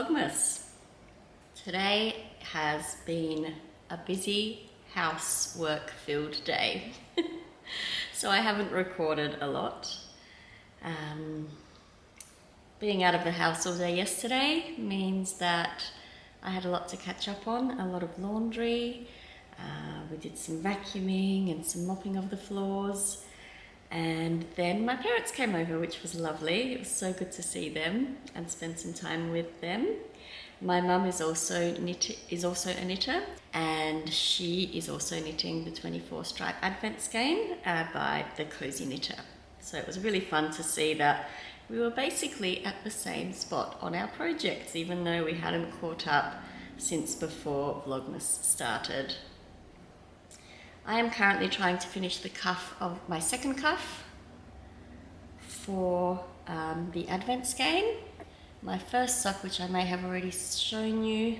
Vlogmas. Today has been a busy housework filled day. So I haven't recorded a lot. Being out of the house all day yesterday means that I had a lot to catch up on, a lot of laundry. We did some vacuuming and some mopping of the floors. And then my parents came over, which was lovely. It was so good to see them and spend some time with them. My mum is also a knitter, and she is also knitting the 24 stripe advent skein by the Cozy Knitter. So it was really fun to see that we were basically at the same spot on our projects, even though we hadn't caught up since before Vlogmas started. I am currently trying to finish the cuff of my second cuff for the advent skein. My first sock, which I may have already shown you,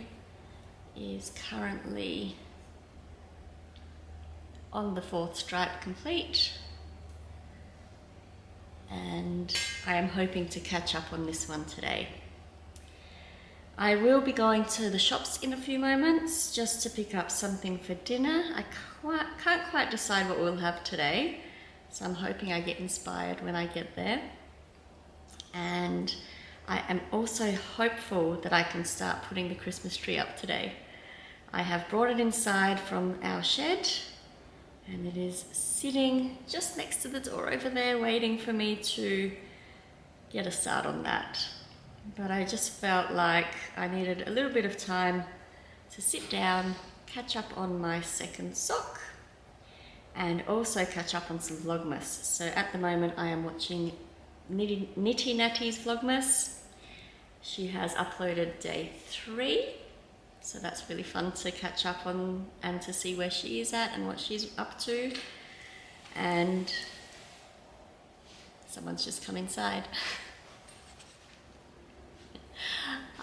is currently on the 4th stripe complete, and I am hoping to catch up on this one today. I will be going to the shops in a few moments just to pick up something for dinner. I can't quite decide what we'll have today, so I'm hoping I get inspired when I get there. And I am also hopeful that I can start putting the Christmas tree up today. I have brought it inside from our shed, and it is sitting just next to the door over there waiting for me to get a start on that. But I just felt like I needed a little bit of time to sit down, catch up on my second sock, and also catch up on some Vlogmas. So at the moment I am watching Nitty Natty's Vlogmas. She has uploaded day 3, so that's really fun to catch up on and to see where she is at and what she's up to. And someone's just come inside.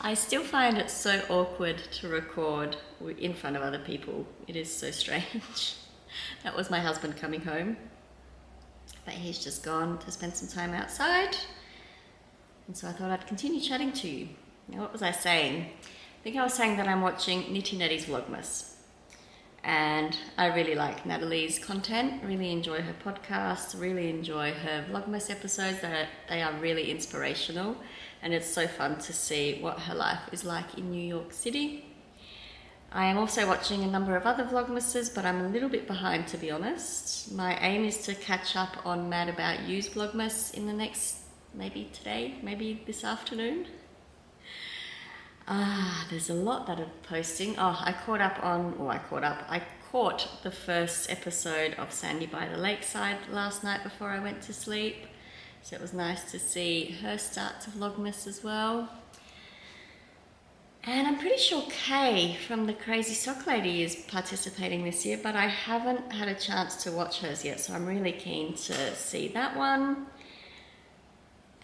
I still find it so awkward to record in front of other people. It is so strange. That was my husband coming home, but he's just gone to spend some time outside. And so I thought I'd continue chatting to you. Now, what was I saying? I think I was saying that I'm watching Nitty Natty's Vlogmas. And I really like Natalie's content, really enjoy her podcasts, really enjoy her Vlogmas episodes. They are really inspirational, and it's so fun to see what her life is like in New York City. I am also watching a number of other Vlogmases, but I'm a little bit behind, to be honest. My aim is to catch up on Mad About You's Vlogmas in the next, maybe today, maybe this afternoon. There's a lot that I'm posting. I caught the first episode of Sandy by the Lakeside last night before I went to sleep. So it was nice to see her start to Vlogmas as well. And I'm pretty sure Kay from the Crazy Sock Lady is participating this year, but I haven't had a chance to watch hers yet, so I'm really keen to see that one.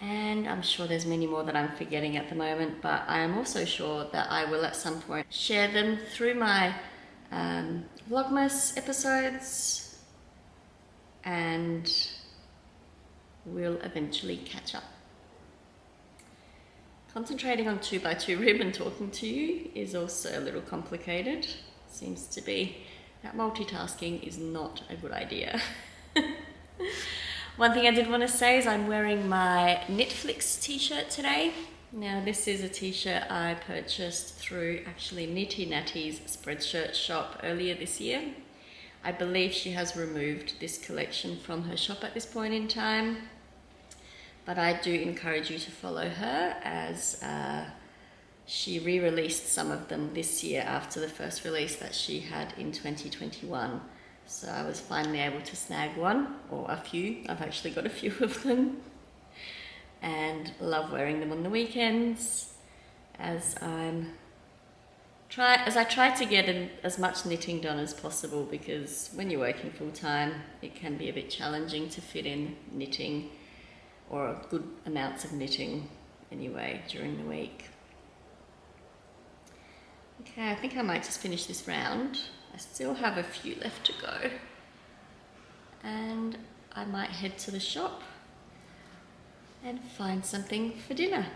And I'm sure there's many more that I'm forgetting at the moment, but I am also sure that I will at some point share them through my Vlogmas episodes, and we'll eventually catch up. Concentrating on 2x2 rib and talking to you is also a little complicated. Seems to be that multitasking is not a good idea. One thing I did want to say is I'm wearing my Knitflix t-shirt today. Now this is a t-shirt I purchased through actually Nitty Natty's Spreadshirt shop earlier this year. I believe she has removed this collection from her shop at this point in time, but I do encourage you to follow her as she re-released some of them this year after the first release that she had in 2021. So I was finally able to snag one, or a few. I've actually got a few of them, and love wearing them on the weekends as I try to get as much knitting done as possible, because when you're working full time it can be a bit challenging to fit in knitting, or good amounts of knitting anyway, during the week. Okay, I think I might just finish this round. I still have a few left to go, and I might head to the shop and find something for dinner.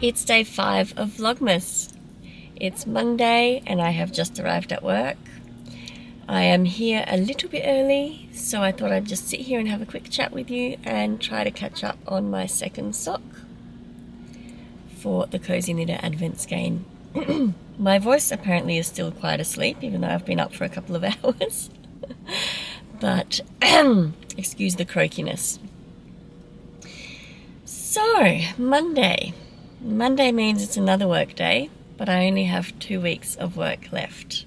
It's day 5 of Vlogmas. It's Monday and I have just arrived at work. I am here a little bit early, so I thought I'd just sit here and have a quick chat with you and try to catch up on my second sock for the Cozy Knitter Advent Skein. My voice apparently is still quite asleep, even though I've been up for a couple of hours. But excuse the croakiness. So, Monday. Monday means it's another work day, but I only have 2 weeks of work left.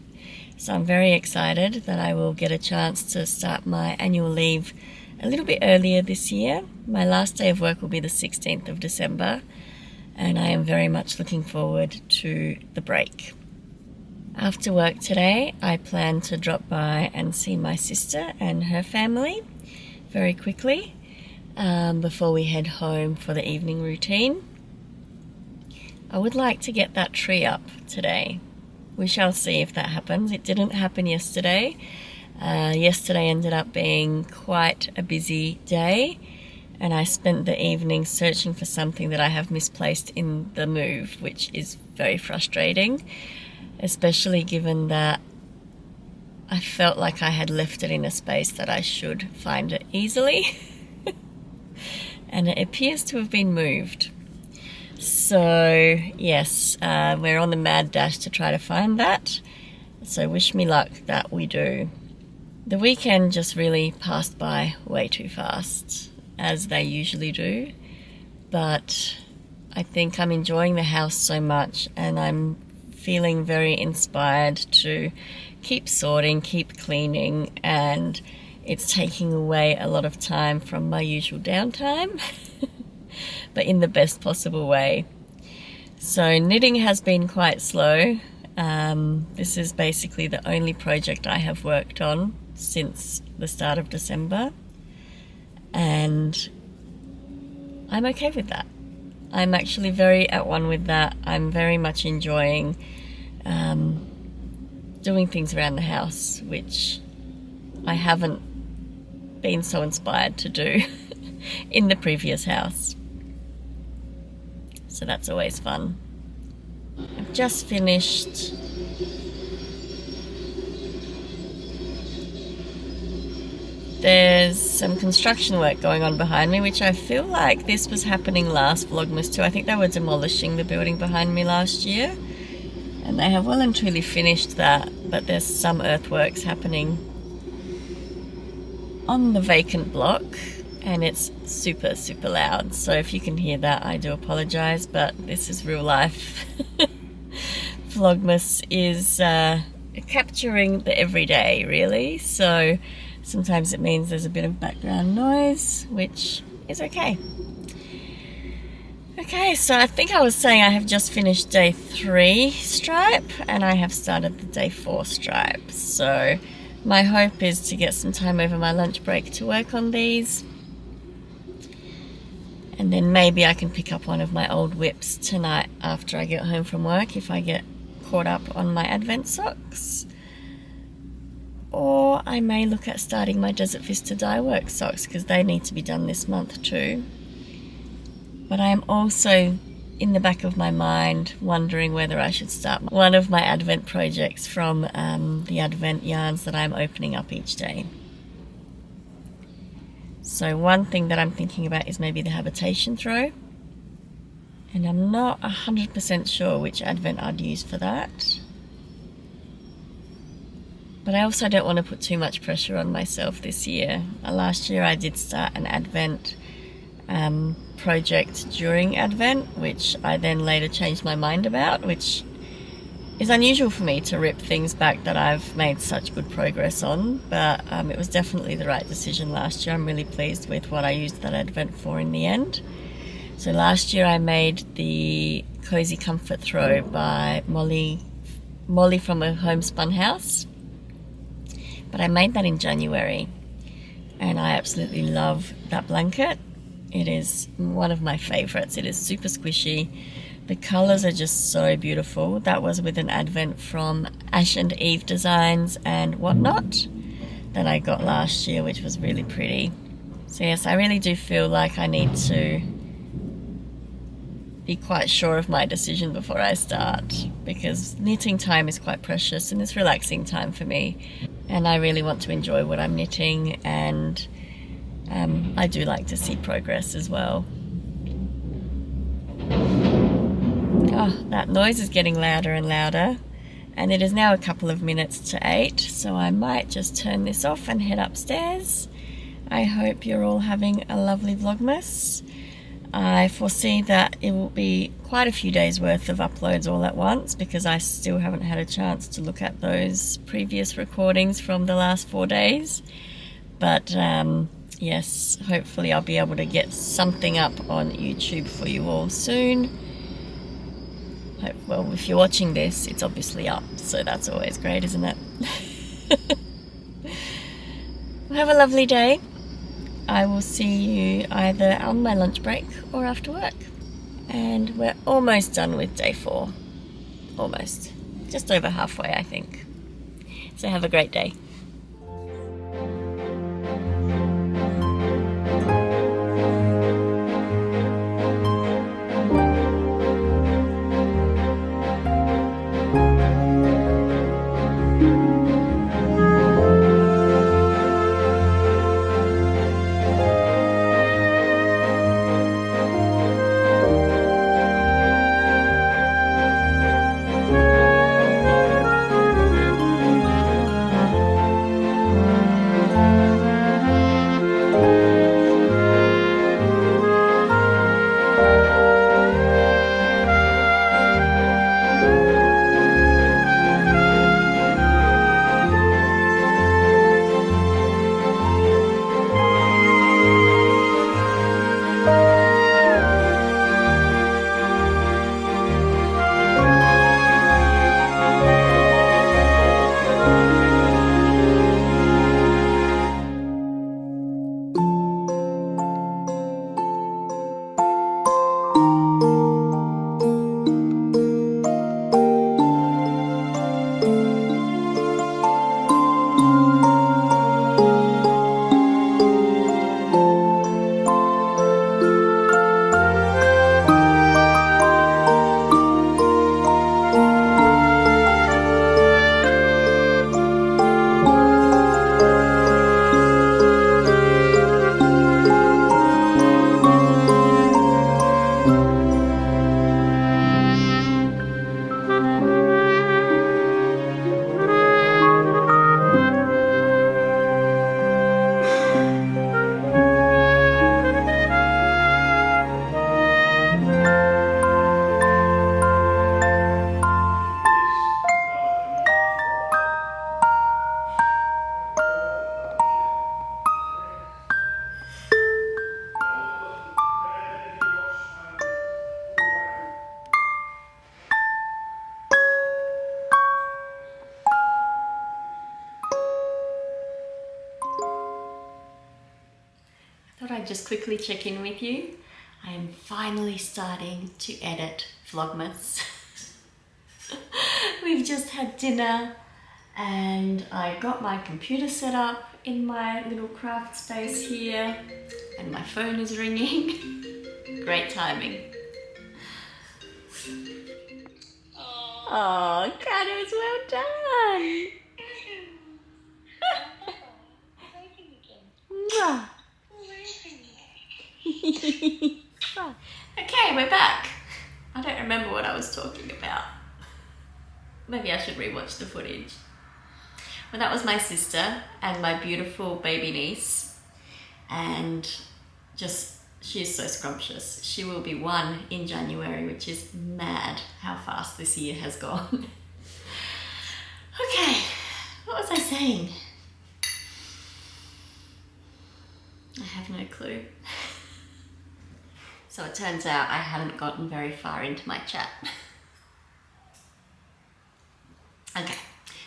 So I'm very excited that I will get a chance to start my annual leave a little bit earlier this year. My last day of work will be the 16th of December, and I am very much looking forward to the break. After work today, I plan to drop by and see my sister and her family very quickly before we head home for the evening routine. I would like to get that tree up today. We shall see if that happens. It didn't happen yesterday. Yesterday ended up being quite a busy day, and I spent the evening searching for something that I have misplaced in the move, which is very frustrating, especially given that I felt like I had left it in a space that I should find it easily. And it appears to have been moved. So yes, we're on the mad dash to try to find that. So wish me luck that we do. The weekend just really passed by way too fast, as they usually do. But I think I'm enjoying the house so much, and I'm feeling very inspired to keep sorting, keep cleaning, and it's taking away a lot of time from my usual downtime. But in the best possible way. So knitting has been quite slow. This is basically the only project I have worked on since the start of December, and I'm okay with that. I'm actually very at one with that. I'm very much enjoying doing things around the house, which I haven't been so inspired to do in the previous house. So that's always fun. I've just finished there's some construction work going on behind me, which I feel like this was happening last Vlogmas too. I think they were demolishing the building behind me last year, and they have well and truly finished that, but there's some earthworks happening on the vacant block. And it's super, super loud. So if you can hear that, I do apologize, but this is real life. Vlogmas is capturing the everyday, really. So sometimes it means there's a bit of background noise, which is okay. Okay, so I think I was saying I have just finished day 3 stripe, and I have started the day 4 stripe. So my hope is to get some time over my lunch break to work on these. And then maybe I can pick up one of my old whips tonight after I get home from work, if I get caught up on my Advent socks. Or I may look at starting my Desert Vista dye work socks, because they need to be done this month too. But I am also in the back of my mind wondering whether I should start one of my Advent projects from the Advent yarns that I'm opening up each day. So one thing that I'm thinking about is maybe the habitation throw, and I'm not 100% sure which Advent I'd use for that. But I also don't want to put too much pressure on myself this year. Last year I did start an Advent project during Advent, which I then later changed my mind about, which is unusual for me to rip things back that I've made such good progress on, but it was definitely the right decision last year. I'm really pleased with what I used that Advent for in the end. So last year I made the Cozy Comfort Throw by Molly from a Homespun House, but I made that in January, and I absolutely love that blanket. It is one of my favorites. It is super squishy. The colours are just so beautiful. That was with an Advent from Ash and Eve Designs and Whatnot that I got last year, which was really pretty. So yes, I really do feel like I need to be quite sure of my decision before I start, because knitting time is quite precious and it's relaxing time for me, and I really want to enjoy what I'm knitting, and I do like to see progress as well. Oh, that noise is getting louder and louder, and it is now a couple of minutes to 8, so I might just turn this off and head upstairs. I hope you're all having a lovely Vlogmas. I foresee that it will be quite a few days worth of uploads all at once, because I still haven't had a chance to look at those previous recordings from the last 4 days. But yes, hopefully I'll be able to get something up on YouTube for you all soon. Well, if you're watching this, it's obviously up, so that's always great, isn't it? Well, have a lovely day. I will see you either on my lunch break or after work. And we're almost done with day 4. Almost. Just over halfway, I think. So have a great day. Thought I'd just quickly check in with you. I am finally starting to edit Vlogmas. We've just had dinner and I got my computer set up in my little craft space here, and my phone is ringing. Great timing. Oh, Kanos, well done! Mwah. Okay, we're back. I don't remember what I was talking about. Maybe I should rewatch the footage. Well, that was my sister and my beautiful baby niece, and just, she's so scrumptious. She will be 1 in January, which is mad how fast this year has gone. Okay, what was I saying? I have no clue. So it turns out I hadn't gotten very far into my chat. Okay,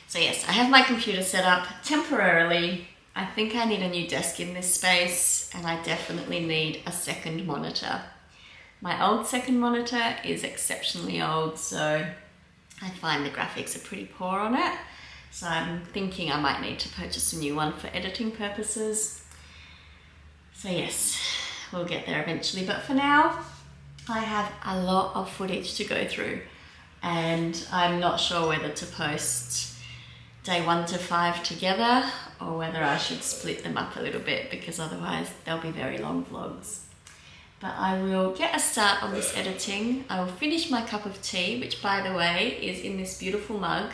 so yes, I have my computer set up temporarily. I think I need a new desk in this space, and I definitely need a second monitor. My old second monitor is exceptionally old, so I find the graphics are pretty poor on it. So I'm thinking I might need to purchase a new one for editing purposes. So yes, we'll get there eventually, but for now, I have a lot of footage to go through, and I'm not sure whether to post day 1 to 5 together or whether I should split them up a little bit, because otherwise they'll be very long vlogs. But I will get a start on this editing. I will finish my cup of tea, which by the way is in this beautiful mug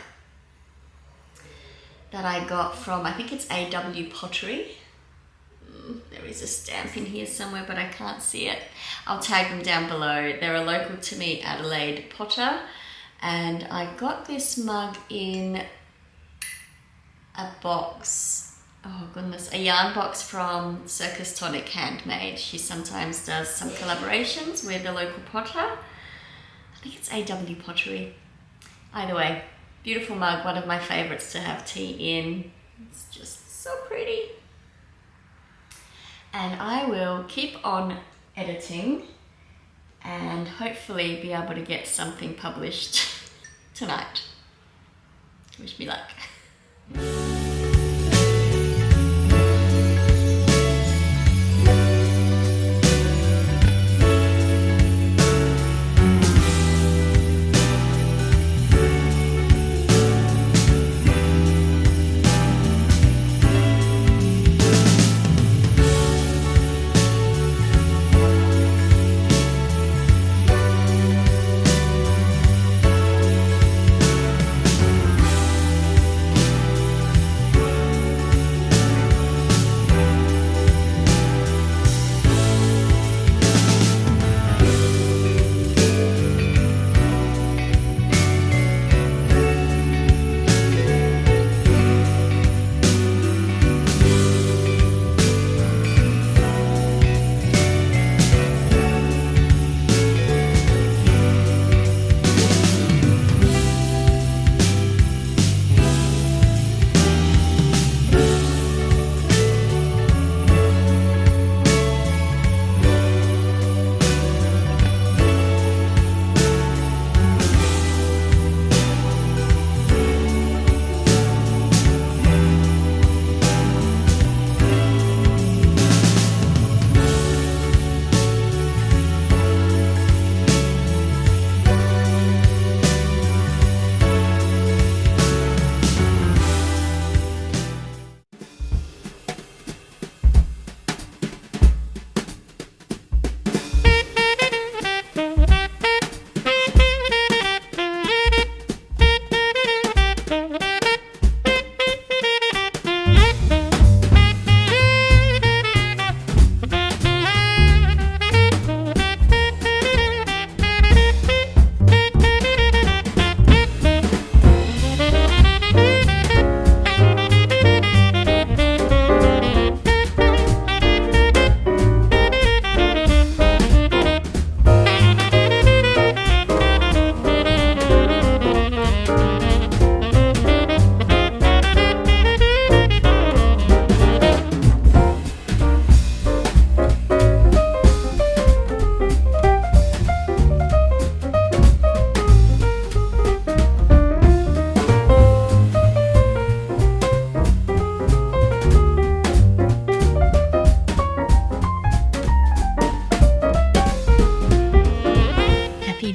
that I got from, I think it's AW Pottery. There is a stamp in here somewhere, but I can't see it. I'll tag them down below. They're a local to me Adelaide potter, and I got this mug in a box, oh goodness, a yarn box from Circus Tonic Handmade. She sometimes does some collaborations with a local potter. I think it's AW Pottery. Either way, beautiful mug, one of my favorites to have tea in. It's just so pretty. And I will keep on editing and hopefully be able to get something published tonight. Wish me luck.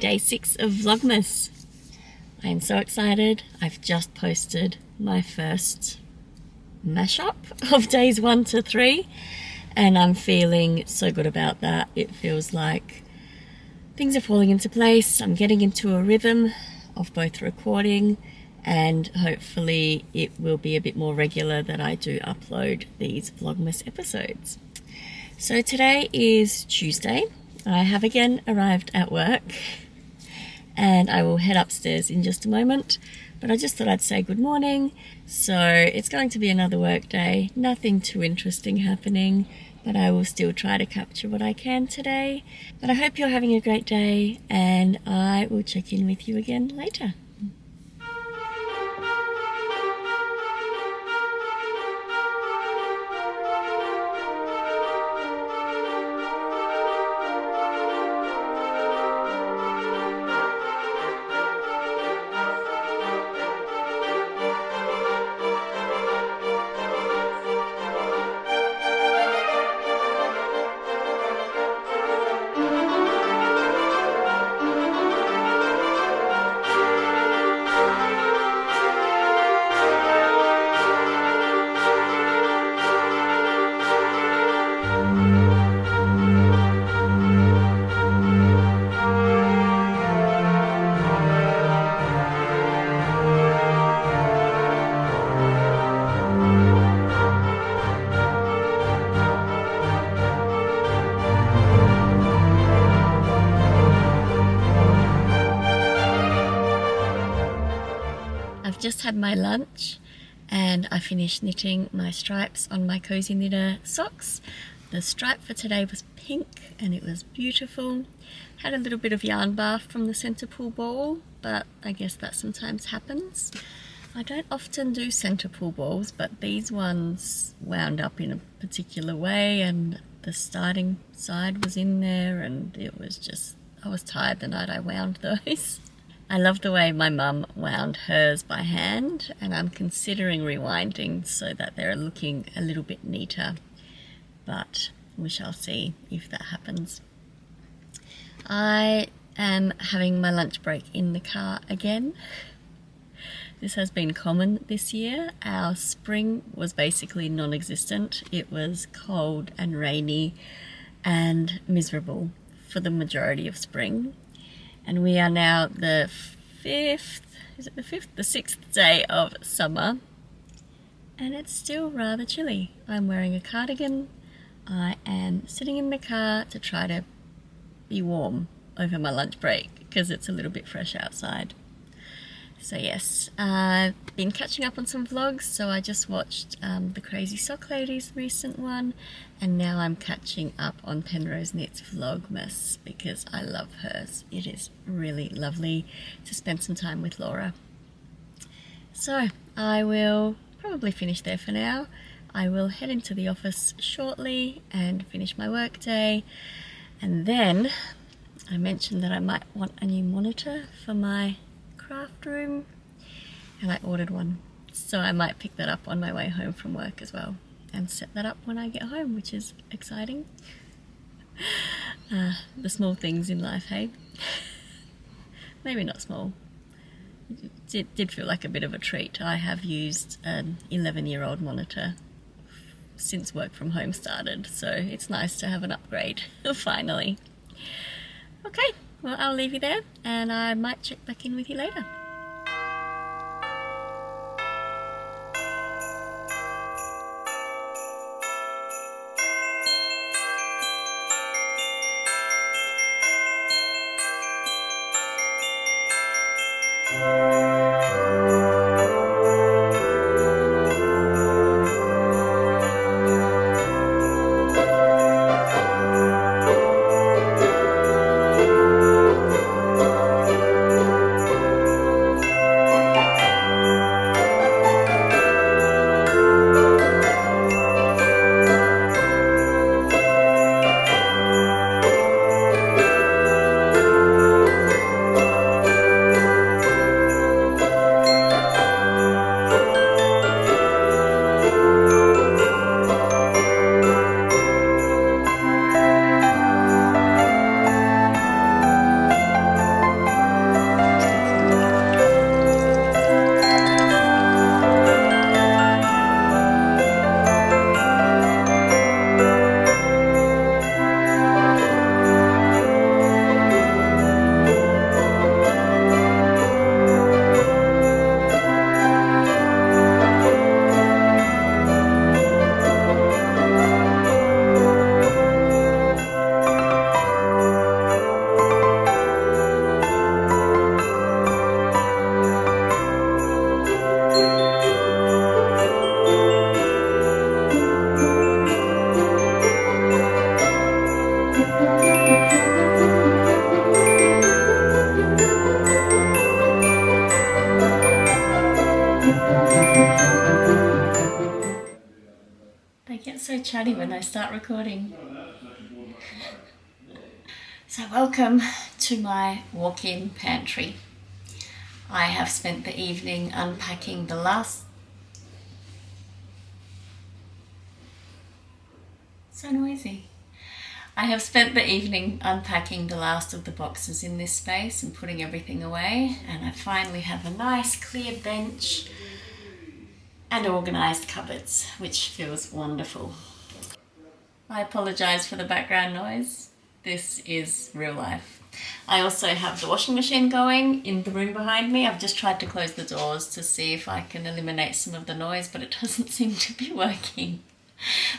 Day 6 of Vlogmas. I am so excited. I've just posted my first mashup of days 1 to 3 and I'm feeling so good about that. It feels like things are falling into place. I'm getting into a rhythm of both recording and hopefully it will be a bit more regular that I do upload these Vlogmas episodes. So today is Tuesday. I have again arrived at work and I will head upstairs in just a moment, but I just thought I'd say good morning. So it's going to be another work day, nothing too interesting happening, but I will still try to capture what I can today. But I hope you're having a great day and I will check in with you again later. had my lunch and I finished knitting my stripes on my Cozy Knitter socks. The stripe for today was pink and it was beautiful. Had a little bit of yarn bath from the centre pull ball, but I guess that sometimes happens. I don't often do centre pull balls, but these ones wound up in a particular way and the starting side was in there, and it was just, I was tired the night I wound those. I love the way my mum wound hers by hand, and I'm considering rewinding so that they're looking a little bit neater, but we shall see if that happens. I am having my lunch break in the car again. This has been common this year. Our spring was basically non-existent. It was cold and rainy and miserable for the majority of spring. And we are now the sixth day of summer. And it's still rather chilly. I'm wearing a cardigan. I am sitting in the car to try to be warm over my lunch break because it's a little bit fresh outside. So yes, I've been catching up on some vlogs, so I just watched the Crazy Sock Lady's recent one, and now I'm catching up on Penrose Knits Vlogmas because I love hers. It is really lovely to spend some time with Laura. So I will probably finish there for now. I will head into the office shortly and finish my work day, and then I mentioned that I might want a new monitor for my craft room, and I ordered one, so I might pick that up on my way home from work as well and set that up when I get home, which is exciting. The small things in life, hey? Maybe not small. It did feel like a bit of a treat. I have used an 11-year-old monitor since work from home started, so it's nice to have an upgrade finally. Okay, well, I'll leave you there and I might check back in with you later. They get so chatty when I start recording. So welcome to my walk-in pantry. I have spent the evening unpacking the last... So noisy. I have spent the evening unpacking the last of the boxes in this space and putting everything away, and I finally have a nice clear bench and organised cupboards, which feels wonderful. I apologise for the background noise. This is real life. I also have the washing machine going in the room behind me. I've just tried to close the doors to see if I can eliminate some of the noise, but it doesn't seem to be working.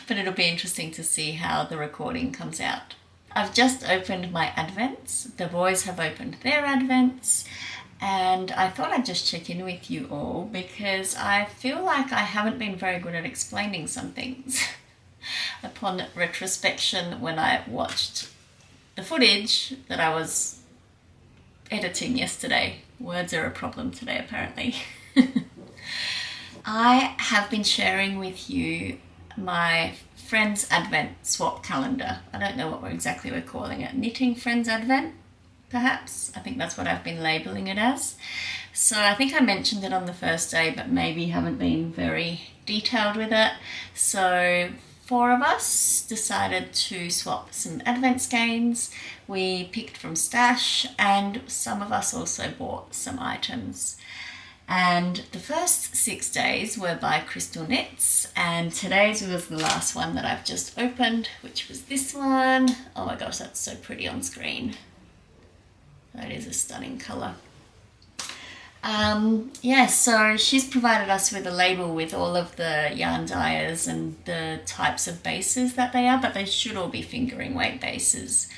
But it'll be interesting to see how the recording comes out. I've just opened my advents. The boys have opened their advents, and I thought I'd just check in with you all because I feel like I haven't been very good at explaining some things upon retrospection when I watched the footage that I was editing yesterday. Words are a problem today, apparently. I have been sharing with you my Friends Advent swap calendar. I don't know what we're calling it. Knitting Friends Advent, perhaps? I think that's what I've been labeling it as. So I think I mentioned it on the first day, but maybe haven't been very detailed with it. So 4 of us decided to swap some Advent skeins. We picked from stash, and some of us also bought some items. And the first 6 days were by Crystal Knits, and today's was the last one that I've just opened, which was this one. Oh my gosh, that's so pretty on screen. That is a stunning colour. Yeah, so she's provided us with a label with all of the yarn dyers and the types of bases that they are, but they should all be fingering weight bases.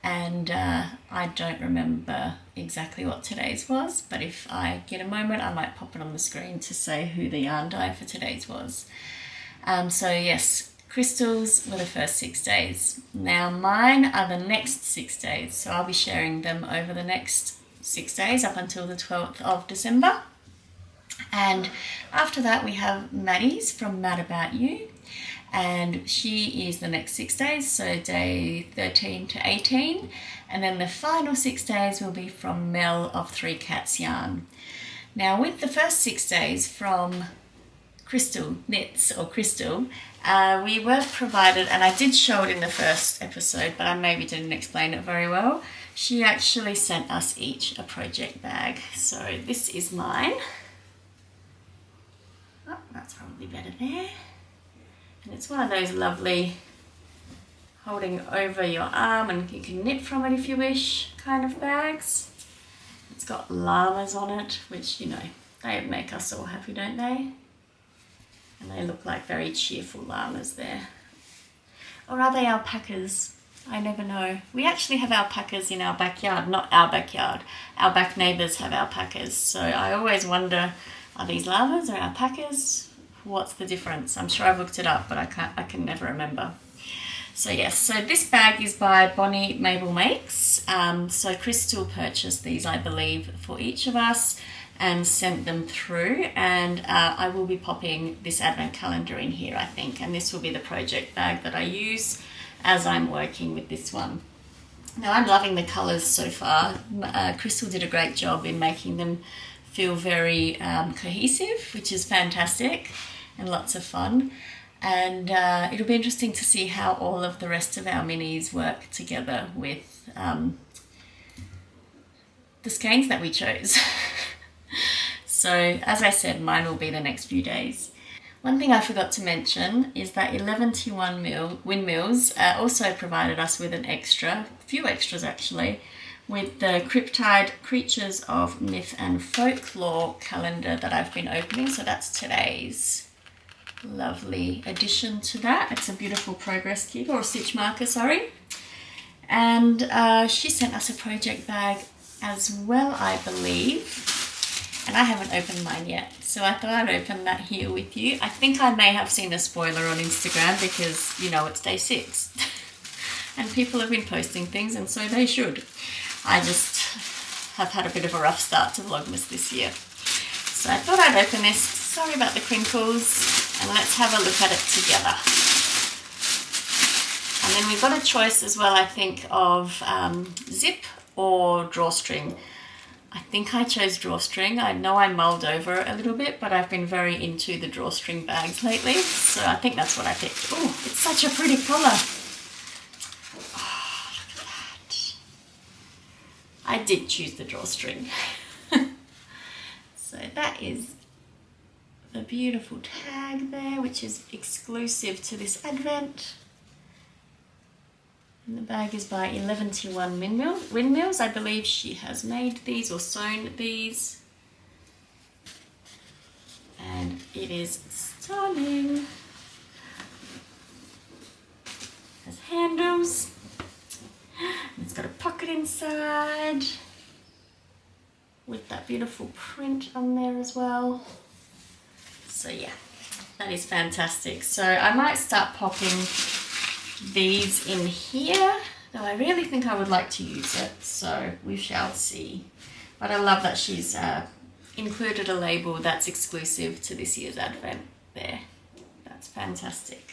And I don't remember exactly what today's was, but if I get a moment, I might pop it on the screen to say who the yarn dye for today's was. So yes, Crystals were the first 6 days. Now mine are the next 6 days, so I'll be sharing them over the next 6 days up until the 12th of December. And after that we have Maddie's from Mad About You, and she is the next 6 days, so day 13 to 18, and then the final 6 days will be from Mel of Three Cats Yarn. Now with the first 6 days from Crystal Knits, or Crystal, we were provided, and I did show it in the first episode, but I maybe didn't explain it very well. She actually sent us each a project bag. So this is mine. Oh, that's probably better there. And it's one of those lovely holding over your arm and you can knit from it if you wish kind of bags. It's got llamas on it, which, you know, they make us all happy, don't they? And they look like very cheerful llamas there. Or are they alpacas? I never know. We actually have alpacas in our backyard, not our backyard. Our back neighbours have alpacas. So I always wonder, are these llamas or alpacas? What's the difference? I'm sure I've looked it up, but I can never remember. So yes, so this bag is by Bonnie Mabel Makes. So Crystal purchased these, I believe, for each of us and sent them through, and I will be popping this advent calendar in here, I think, and this will be the project bag that I use as I'm working with this one. Now I'm loving the colours so far. Crystal did a great job in making them feel very cohesive, which is fantastic and lots of fun. And it'll be interesting to see how all of the rest of our minis work together with the skeins that we chose. So as I said, mine will be the next few days. One thing I forgot to mention is that 1121 Windmills also provided us with a few extras actually, with the Cryptide Creatures of Myth and Folklore calendar that I've been opening. So that's today's lovely addition to that. It's a beautiful progress keeper, or stitch marker, sorry. And she sent us a project bag as well, I believe. And I haven't opened mine yet, so I thought I'd open that here with you. I think I may have seen a spoiler on Instagram because, you know, it's day 6. And people have been posting things, and so they should. I just have had a bit of a rough start to Vlogmas this year. So I thought I'd open this. Sorry about the crinkles, and let's have a look at it together. And then we've got a choice as well, I think, of zip or drawstring. I think I chose drawstring. I know I mulled over it a little bit, but I've been very into the drawstring bags lately, so I think that's what I picked. Oh, it's such a pretty colour. Oh, look at that. I did choose the drawstring. So that is the beautiful tag there, which is exclusive to this advent. And the bag is by 1121 Windmills. I believe she has made these or sewn these. And it is stunning. Has handles. It's got a pocket inside with that that beautiful print on there as well. So yeah, that is fantastic. So I might start popping these in here, though I really think I would like to use it, so we shall see. But I love that she's included a label that's exclusive to this year's Advent there. That's fantastic.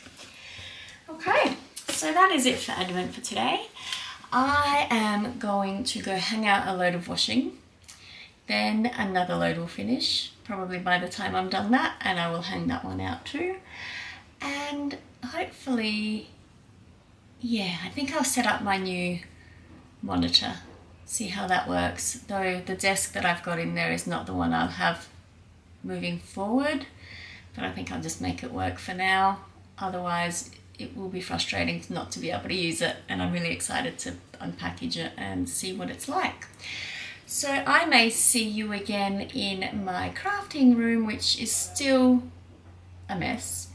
Okay, so that is it for Advent for today. I am going to go hang out a load of washing, then another load will finish probably by the time I'm done that, and I will hang that one out too. And hopefully, yeah, I think I'll set up my new monitor, see how that works, though the desk that I've got in there is not the one I'll have moving forward, but I think I'll just make it work for now. Otherwise it will be frustrating not to be able to use it, and I'm really excited to unpackage it and see what it's like. So I may see you again in my crafting room, which is still a mess.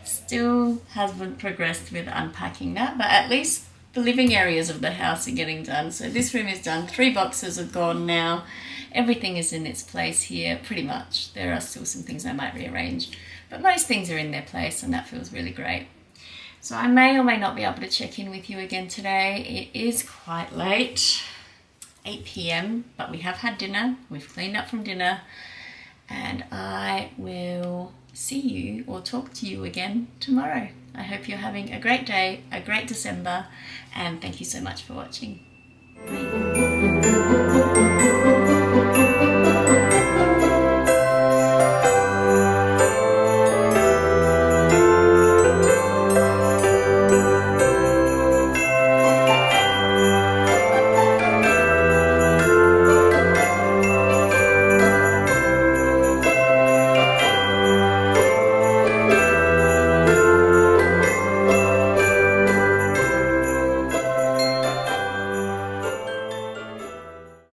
Still hasn't progressed with unpacking that, but at least the living areas of the house are getting done. So this room is done. 3 boxes are gone now. Everything is in its place here, pretty much. There are still some things I might rearrange, but most things are in their place, and that feels really great. So I may or may not be able to check in with you again today. It is quite late, 8 p.m, but we have had dinner. We've cleaned up from dinner, and I will see you or talk to you again tomorrow. I hope you're having a great day, a great December, and thank you so much for watching. Bye.